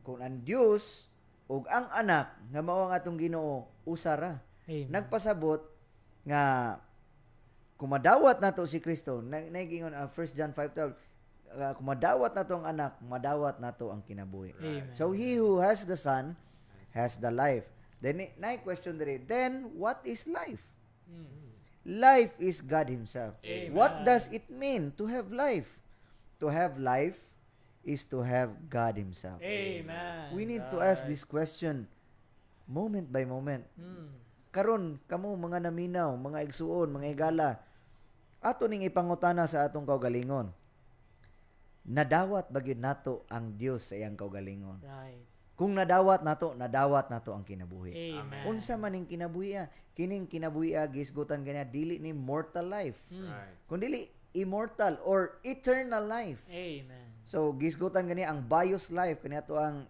kung ang Dios ug ang anak nga mao ang atong Ginoo usa ra. Amen. Nagpasabot nga kung madawat nato si Kristo, naigingon 1 John 5:12, kung madawat nato ang anak, madawat nato ang kinabuhi. Amen. So he who has the Son has the life. Then na question diri, then what is life? Life is God himself. Amen. What does it mean to have life? To have life is to have God himself. Amen. We need to ask this question moment by moment. Karon kamo mga naminaw, mga igsuon, mga igala, ato ning ipangutana sa atong kaugalingon. Nadawat ba gyud nato ang Dios sa iyang kaugalingon? Right. Kung nadawat nato ang kinabuhi. Amen. Unsa man ning kinabuhi? Kining kinabuhi gisgutan kaniya dili ni mortal life. Right. Kun dili immortal or eternal life. Amen. So gisgutan gani ang bios life kaniya to ang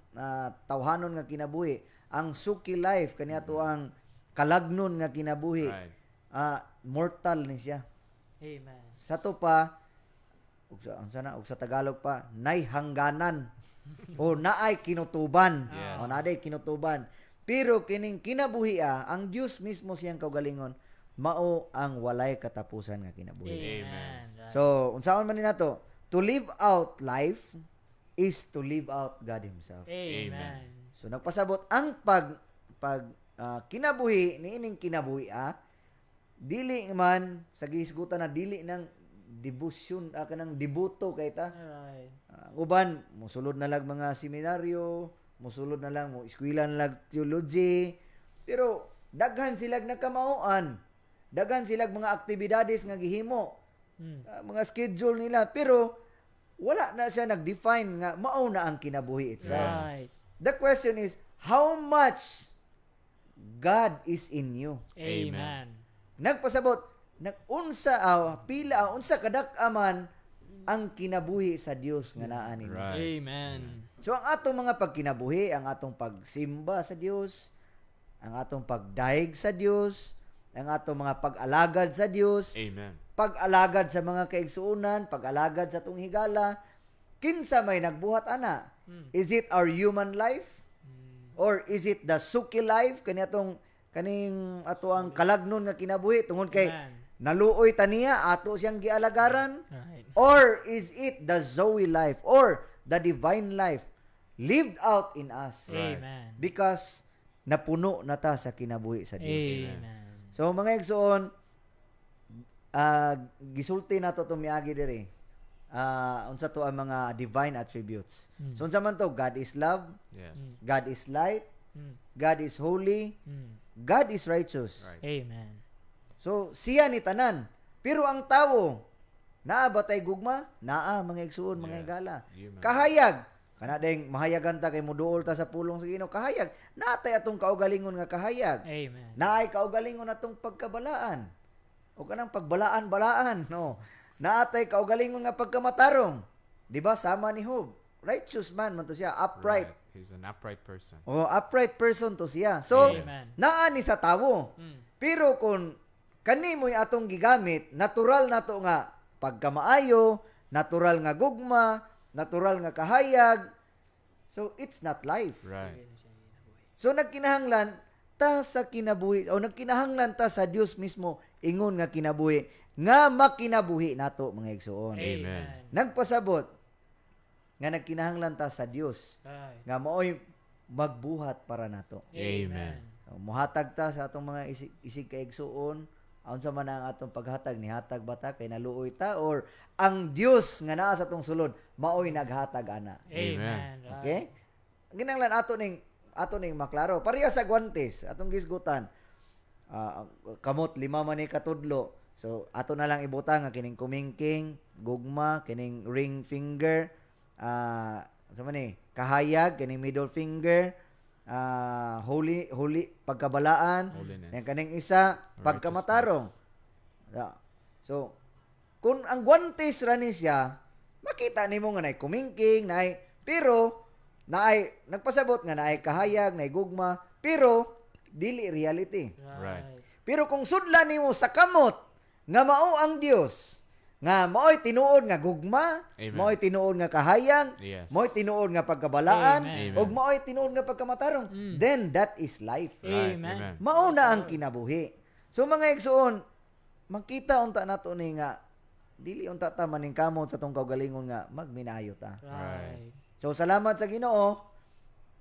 tawhanon nga kinabuhi, ang suki life kaniya to ang kalagnon nga kinabuhi. Right. Mortal ni siya. Amen. Sa to pa ug sa Tagalog pa nay hangganan o naay kinutuban. Yes. O naay kinutuban. Pero kining kinabuhi ang Dios mismo siyang kaugalingon mao ang walay katapusan nga kinabuhi. Amen. Right. So, unsaon man ni nato? To live out life is to live out God himself. Amen. So, nagpasabot ang kinabuhi niining kinabuhi dili man sa gihisgutan na dili ng debosyon kanang debuto kay ta. Right. Uban mosulod na lang mga seminaryo, mosulod na lang mo eskwela na lang theology, pero daghan silag nakamauan. Daghan silag mga aktibidades nga gihimo. Mga schedule nila, pero wala na siya nag-define nga mao na ang kinabuhi itself. Right. The question is, how much God is in you? Amen. Nagpasabot, unsa kadak-aman ang kinabuhi sa Dios nga naa ninyo. Right. Amen. So ang atong mga pagkinabuhi, ang atong pagsimba sa Dios, ang atong pagdaig sa Dios, ang atong mga pag-alagad sa Dios, Amen. pag-alagad sa mga kaigsuunan, pag-alagad sa atong higala, kinsa may nagbuhat ana? Is it our human life? Or is it the suki life kaning ato ang kalagnon nga kinabuhi tungod kay Amen. naluoy taniya ato siyang gialagaran? Right. Or is it the Zoe life or the divine life lived out in us? Right. Amen. Because napuno na ta sa kinabuhi sa Dios. Amen. So mga igsoon, gisulti nato to miagi diri. Unsa to ang mga divine attributes. So unsa man to? God is love, Yes. God is light, God is holy, God is righteous. Right. Amen. So siya ni tanan. Pero ang tawo, naa ba tay gugma? Naa mga igsoon, mga Yes. higala. Human. Kahayag. Kana ding mahayagan ta kay muduol ta sa pulong sa Ginoo, kahayag. Natay atong kaugalingon nga kahayag. Amen. Naay kaugalingon atong pagkabalaan. O kanang pagbalaan-balaan, no. Naatay kaugalingon nga pagkamatarong. Di ba sama ni Job? Righteous man man to siya, upright. Right. He's an upright person. O upright person to siya. So, Amen. naa ni sa tawo. Pero kung kanimoy atong gigamit, natural nato nga pagkamaayo, natural nga gugma, natural nga kahayag. So, it's not life. Right. So nagkinahanglan ta sa kinabuhi o nagkinahanglan ta sa Dios mismo ingon nga kinabuhi nga makinabuhi nato mga igsoon. Amen. Nagpasabot nga nagkinahanglan ta sa Dios Right. nga maoy magbuhat para nato. Amen. Muhatag ta sa atong mga isig kaigsuon, unsa man ang atong paghatag ni hatag bata kay naluoy ta or ang Dios nga naa sa atong sulod maoy naghatag ana. Amen. Right. Okay? Ginanglan ato ning maklaro. Pareha sa guantes, atong gisgutan. Kamot 5 man ni katudlo. So ato na lang ibutang nga kining kumingking, gugma, kining ring finger, ano man ni, kahayag, kining middle finger, holy pagkabalaan, Holiness. yang kaning isa pagkamatarong. Yeah. So kung ang guantes ra ni siya, makita nimo nga nay kumingking, nay pero naay nagpasabot nga naay kahayag, naay gugma, pero dili reality. Right. Pero kung sudlan nimo sa kamot nga mao ang Dios, nga mao'y tinuod nga gugma, Amen. mao'y tinuod nga kahayag, Yes. mao'y tinuod nga pagkabalaan, Amen. ug mao'y tinuod nga pagkamatarong, then that is life. Right. Amen. Amen. Mao na ang kinabuhi. So mga igsoon, makita unta nato ni nga dili unta ta maning kamot sa tong kaugalingon nga magminayo ta. Right. So salamat sa Ginoo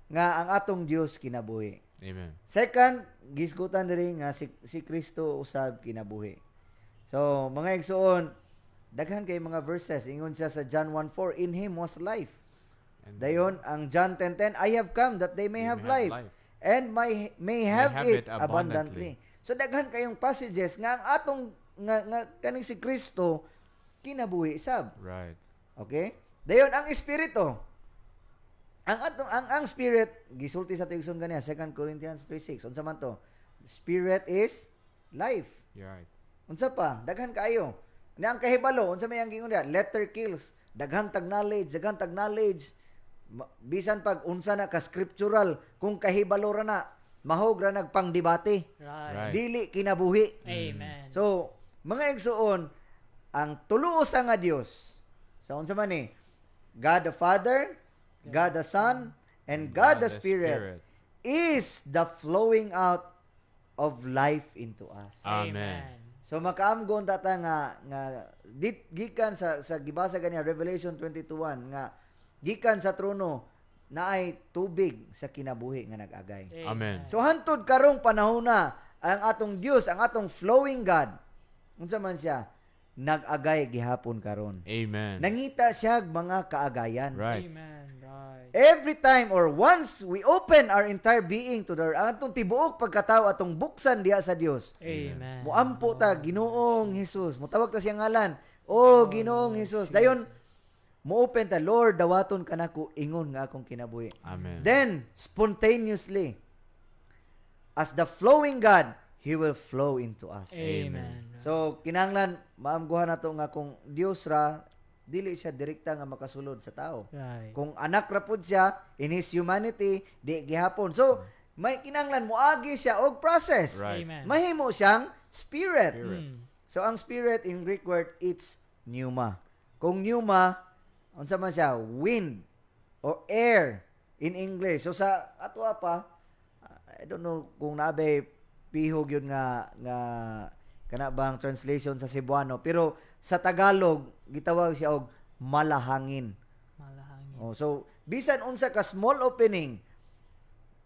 nga ang atong Dios kinabuhi. Amen. Second, gisgutan diri nga si Kristo usab kinabuhi. So mga igsoon, daghan kay mga verses ingon siya sa John 1:4, in him was life. And Dayon ang John 10:10, I have come that they may have life and may have it abundantly. So daghan kayong passages nga ang atong nga kaning si Kristo kinabuhi sab. Right. Okay? Dayon ang espiritu. Ang spirit gisulti sa tigson kaniya 2 Corinthians 3:6. Unsa man to? Spirit is life. You're right. Unsa pa? Daghan kaayo. Na ang kahibalo, unsa may ang gingon diha? Letter kills. Daghan tag knowledge. Bisan pag unsa na ka scriptural, kung kahibalo ra na, mahog ra nagpangdebate. Right. Dili kinabuhi. Amen. So, mga igsoon, ang tuluosa nga Dios. So unsa man ni? God the Father, God the Son, and God the Spirit is the flowing out of life into us. Amen. So makaamgon tata nga gikan sa gibasa kaniya Revelation 22:1 nga gikan sa trono naay tubig sa kinabuhi nga nag-agay. Amen. So hantod karong panahona ang atong Dios, ang atong flowing God, unsa man siya, nag-agay gihapon karon. Amen. Nangita siya mga kaagayan. Right. Amen. Right. Every time or once we open our entire being to the atong tibuok pagkatao atong buksan diha sa Dios. Amen. Muampo ta Ginoong Hesus. Mutawag ta siyang ngalan. Oh, Ginoong Hesus. Dayon mo-open ta, Lord, dawaton ka nako ingon nga akong kinabuhi. Amen. Then spontaneously as the flowing God, He will flow into us. Amen. So kinahanglan maamguhan nato nga kung Dios ra dili siya direkta nga makasulod sa tao. Right. Kung anak ra pud siya in his humanity, di gihapon. So may kinahanglan moagi siya og process. Right. Amen. Mahimo siyang spirit. Mm. So ang spirit in Greek word it's pneuma. Kung pneuma, unsa man siya? Wind or air in English. So sa ato pa, I don't know kung nabay pihog yun nga kana bang translation sa Cebuano, pero sa Tagalog gitawag siya og malahangin. Malahangin. Oh, so bisan unsa ka small opening,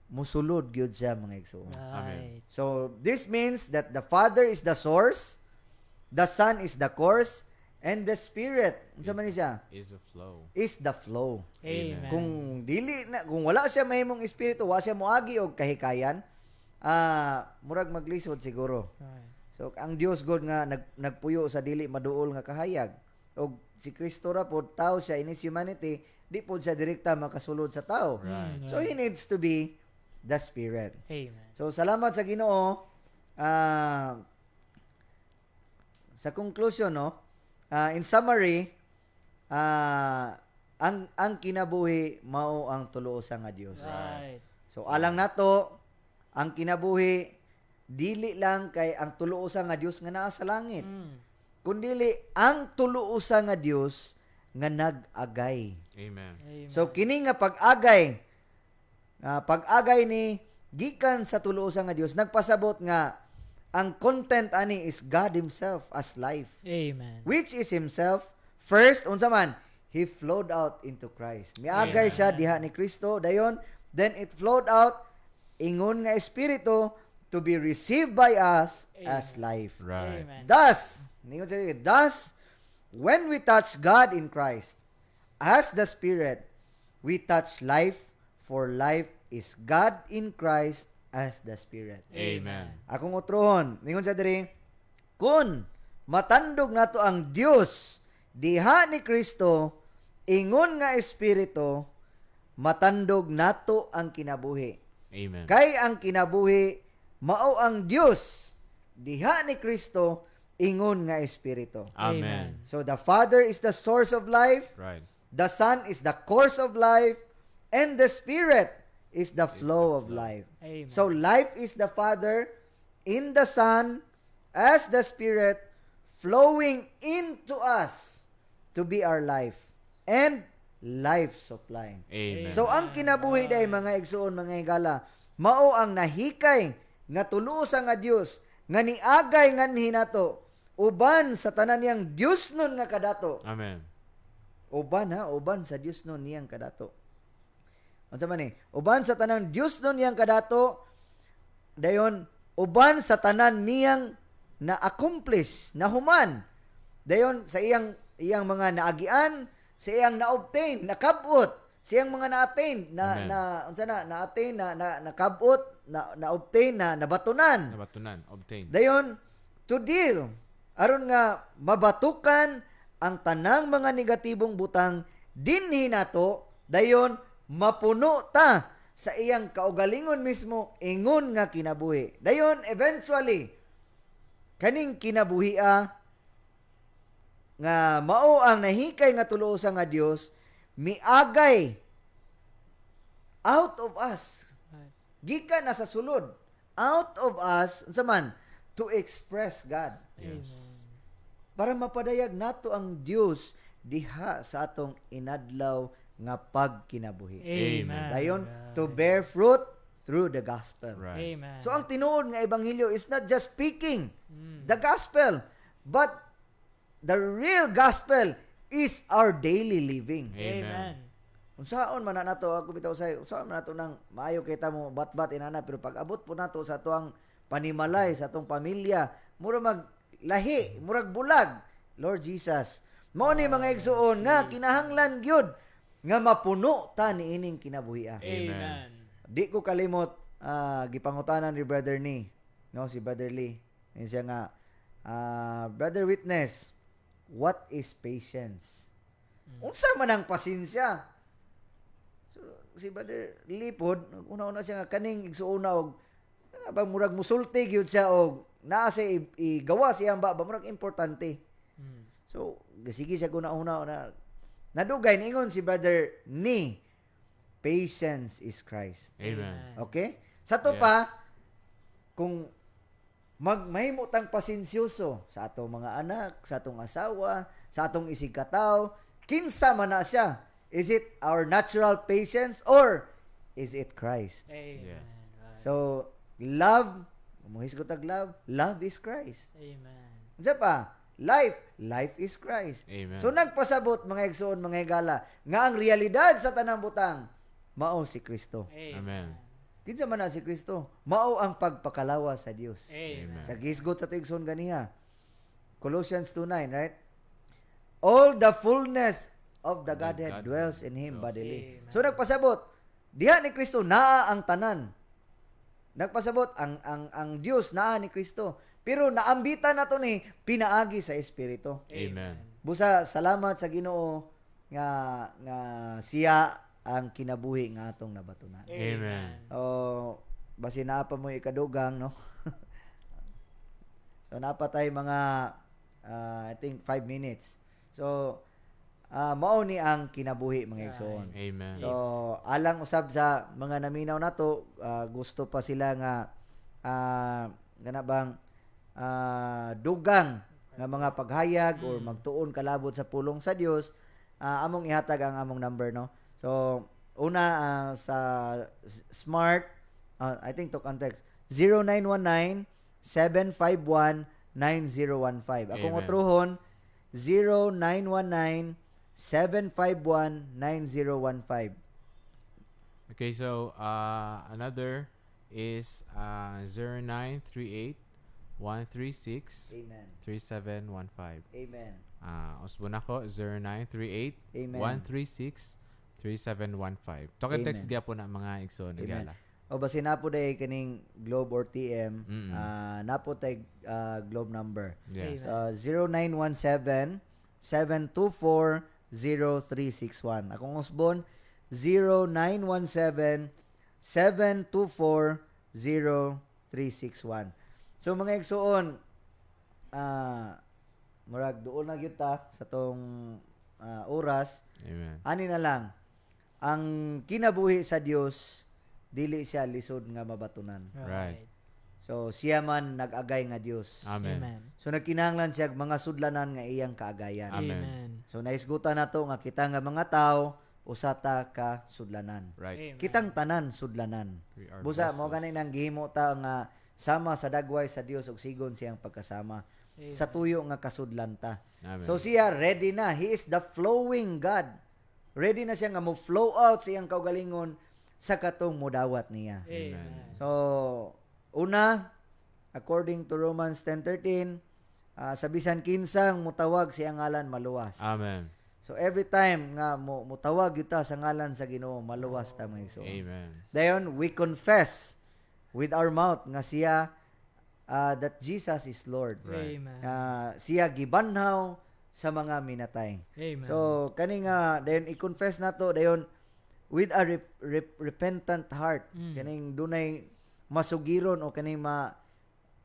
musulod gyud siya mga igsoon. Right. So this means that the Father is the source, the Son is the cause, and the Spirit, unsa man ni siya? Is a flow. Is the flow. Amen. Kung wala siya mahimong espiritu, wala siya moagi og kahikayan, murag maglisod siguro. Right. So ang Dios God nga nagpuyo sa dili maduol nga kahayag. Og si Kristo ra pod tao siya in his humanity, di pod siya direkta makasulod sa tao. Right. So he needs to be the Spirit. Amen. So salamat sa Ginoo. Sa conclusion, no, in summary, ang kinabuhi mao ang tuluosa nga Dios. Right. So alang nato ang kinabuhi dili lang kay ang tuluosa nga Dios nga naa sa langit, Mm. kundili ang tuluosa nga Dios nga nag-agay. Amen. Amen. So kini nga pag-agay ni gikan sa tuluosa nga Dios, nagpasabot nga ang content ani is God himself as life, Amen. which is himself first unsa man he flowed out into Christ. Miagay siya diha ni Kristo, dayon then it flowed out ingon nga espiritu to be received by us as life. Right. Amen. Thus, when we touch God in Christ as the Spirit, we touch life, for life is God in Christ as the Spirit. Amen. Akong utrohon, ningon sa diri, kun matandog nato ang Dios diha ni Kristo, ingon nga espiritu, matandog nato ang kinabuhi. Amen. Kay ang kinabuhi mao ang Dios diha ni Kristo, ingon nga espiritu. Amen. So the Father is the source of life, Right. the Son is the course of life, and the Spirit is the flow of life. Amen. So life is the Father in the Son as the Spirit flowing into us to be our life and life supply. Amen. So ang kinabuhi day mga igsoon, mga higala, mao ang nahikay nga tuluosa nga Dios nga niagay nganhi nato uban sa tanan niyang Dios nun nga kadato. Amen. Uban sa Dios nun niyang kadato. Unsa man ni? Uban sa tanan Dios nun niyang kadato, dayon uban sa tanan niyang na-accomplish, nahuman. Dayon sa iyang mga naagian, sa iyang na-obtain, nakabot, sa iyang mga na-attain, Amen. na-attain, nakabot, na-obtain, nabatunan. Nabatunan, obtain. Dayon, to deal, aron nga mabatukan ang tanang mga negatibong butang dinhi nato, dayon mapuno ta sa iyang kaugalingon mismo ingon nga kinabuhi. Dayon eventually kaning kinabuhia nga mao ang nahikay nga tulosa nga Dios miagay out of us. Gikan na sa sulod. Out of us, unsa man, to express God. Yes. Para mapadayag nato ang Dios diha sa atong inadlaw nga pagkinabuhi. Amen. Dayon, to bear fruit through the gospel. Right. Amen. So ang tinuod nga ebanghelyo is not just speaking the gospel, but the real gospel is our daily living. Amen. Unsaon man na nato, ako bitaw say, unsaon man nato nang maayo kita mo bat-bat inana, pero pag abot po nato sa tuang panimalay sa atong pamilya, mura maglahi, murag bulag. Lord Jesus, mao ni mga igsuon nga kinahanglan gyud nga mapuno ta niining kinabuhi. Amen. Di ko kalimot gipangutanan ni Brother ni, no, si Brother Lee. Yan siya nga, Brother Witness, what is patience? Unsa man ang pasensya? So, si Brother Lee pod, una-una siya nga kaning igsuuna og ba murag musulti gyud siya og naa siya igawa siyang ba murag importante. So, sige siya kuna una nadugay ningon si Brother ni, patience is Christ. Amen. Okay? Sa to Yes. pa, kung mahimo tang pasensyoso sa atong mga anak, sa atong asawa, sa atong isigkataw, kinsa man na siya. Is it our natural patience or is it Christ? Amen. Yes. Right. So, love, muhisgot tag love is Christ. Amen. Unsa pa? Life is Christ. Amen. So nagpasabot mga igsoon, mga higala, nga ang realidad sa tanang butang mao si Kristo. Amen. Kinsa man na si Kristo? Mao ang pagpakalawa sa Dios. Amen. Sa gisgot sa tigsoon ganiha. Colossians 2:9, right? All the fullness of the Godhead dwells in him bodily. Amen. So nagpasabot, diha ni Kristo naa ang tanan. Nagpasabot ang Dios naa ni Kristo. Pero naambitan nato ni pinaagi sa espiritu. Amen. Busa salamat sa Ginoo nga siya ang kinabuhi nga atong nabatunan. Amen. Basi naa pa mo ikadugang, no? So napatay mga I think 5 minutes. So mao ni ang kinabuhi mga igsoon. Amen. So alang usab sa mga naminaw nato, gusto pa sila nga gana bang dugang nga mga paghayag or magtuon kalabot sa pulong sa Dios, among ihatag ang among number, no. So una sa Smart, I think to context 0919-751-9015. Akong Amen. utrohon 0919-751-9015. Okay, so another is 0938-136-3715. Amen. Amen. Usbon ako, 0938-136-3715. Talk and text Amen. gyapon na mga igsoon Amen. nagala. O basi napo day kaning Globe or TM, Mm-mm. napo tay Globe number. Yes. 0917-724-0361. Akong usbon 0917-724-0361. So mga igsoon, murag doon na gyud ta sa tong oras. Amen. Ani na lang, ang kinabuhi sa Dios dili siya lisod nga mabatunan. Right. So siya man nag-agay nga Dios. Amen. Amen. So nagkinahanglan siya mga sudlanan nga iyang kaagayan. Amen. Amen. So naisgutan nato nga kita nga mga tao usata ka sudlanan. Right. Amen. Kitang tanan sudlanan. We are Busa vessels. mo gani nang gihimo ta nga sama sa dagway sa Dios ug sigon siyang pagkasama Amen. sa tuyo nga kasudlan ta. Amen. So siya ready na. He is the flowing God. Ready na siya nga mo flow out sa iyang kaugalingon sa katong mudawat niya. Amen. So una, according to Romans 10:13, sa bisan kinsang mutawag siya ngalan maluwas. Amen. So every time nga mutawag kita sa ngalan sa Ginoo, maluwas ta mga igsoon. Amen. Dayon we confess with our mouth nga siya that Jesus is Lord. Right. Amen. Siya gibanhaw sa mga minatay. Amen. So kani nga dayon i-confess nato dayon with a repentant heart. Kaning dunay masugiron o kaning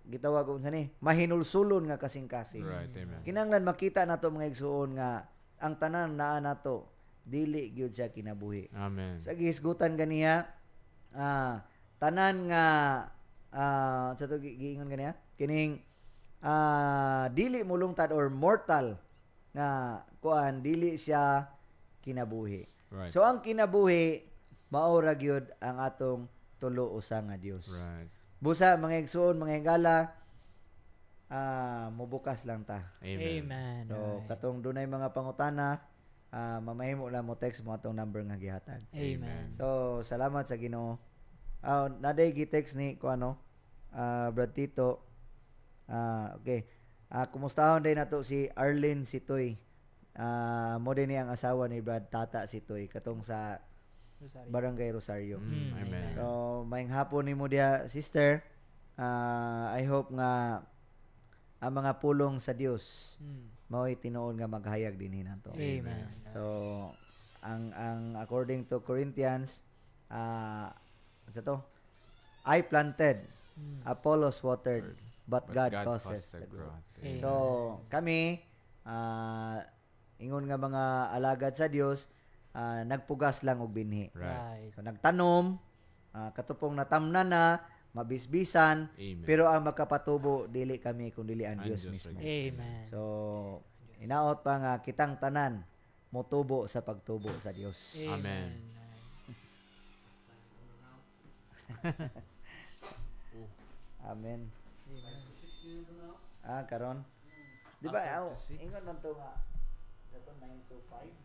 gitawag unsa ni mahinulsulon nga kasing-kasing. Right. Amen. Kinahanglan makita nato mga igsuon nga ang tanan naa nato dili gyud siya kinabuhi. Amen. Sa gihisgutan ganiya tanan nga sa to giingon ganiya kining dili mulungtad or mortal nga kuan dili siya kinabuhi. Right. So ang kinabuhi maura gyud ang atong tulo usa nga Dios. Right. Busa mga igsuon mga higala mubukas lang ta. Amen. Amen. So katong dunay mga pangutana mamahimo na mo text mo atong number nga gihatag. Amen. So salamat sa Ginoo. Naday gi-text ni kuano Brad Tito. Okay. Kumustahon din nato si Arlene Sitoy. Mo din ni ang asawa ni Brad Tata Sitoy katong sa Rosario. Barangay Rosario. Amen. So maayong hapon nimo dia sister. I hope nga ang mga pulong sa Dios mao'y tinuod nga maghayag dinhi nato. Amen. So ang according to Corinthians sa to I planted, Apollos watered, but God causes the growth. Amen. So kami ingon nga mga alagad sa Dios nagpugas lang og binhi. Right. So nagtanom katupong natamnan na mabisbisan Amen. pero ang makapatubo dili kami kundi ang Ang Dios Diyos mismo. rin. Amen. So inaot pa nga kitang tanan motubo sa pagtubo sa Dios. Amen. Amen. Karon. Di ba ingon man to nga sa to 9 to 5?